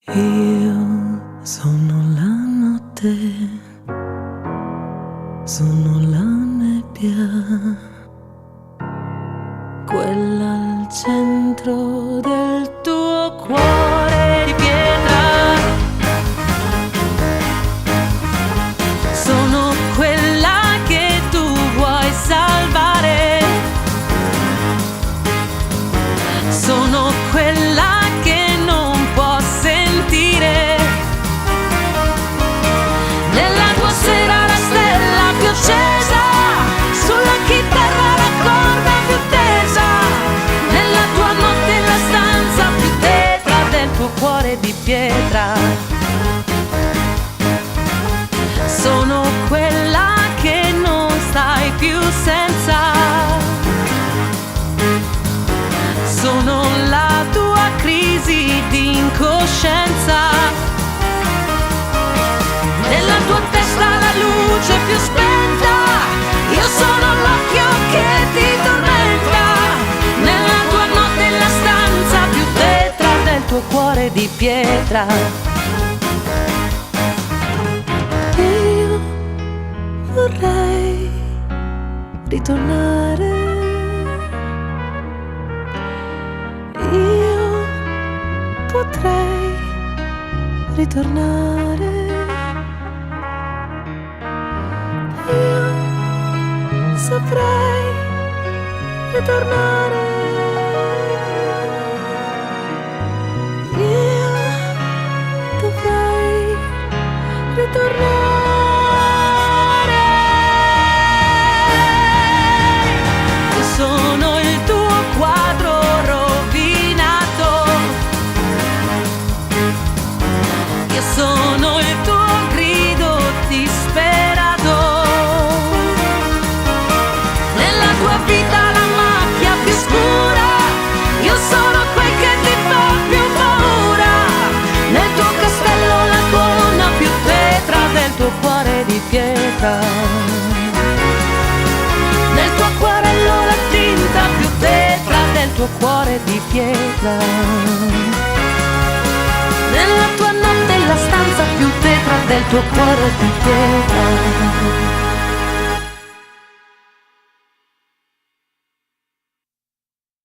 Io sono la notte, sono la nebbia, quella al centro del tuo cuore di pietra. Sono quella che tu vuoi salvare. Sono quella che non può sentire. Nella tua sera la stella più accesa, sulla chitarra la corda più tesa, nella tua notte la stanza più tetra del tuo cuore di pietra. Sono quella che non stai più senza. Sono la tua crisi di incoscienza. Nella tua testa la luce più spenta, io sono l'occhio che ti tormenta. Nella tua notte la stanza più tetra del tuo cuore di pietra. Io vorrei ritornare. Io potrei ritornare. Io saprei ritornare. Io dovrei ritornare. Io sono il tuo quadro rovinato. Io sono il tuo grido disperato. Nella tua vita la macchia più scura, io sono quel che ti fa più paura. Nel tuo castello la colonna più tetra del tuo cuore di pietra. Nel tuo acquarello la tinta più tetra del tuo cuore di pietra. Nella tua notte la stanza più tetra del tuo cuore di pietra.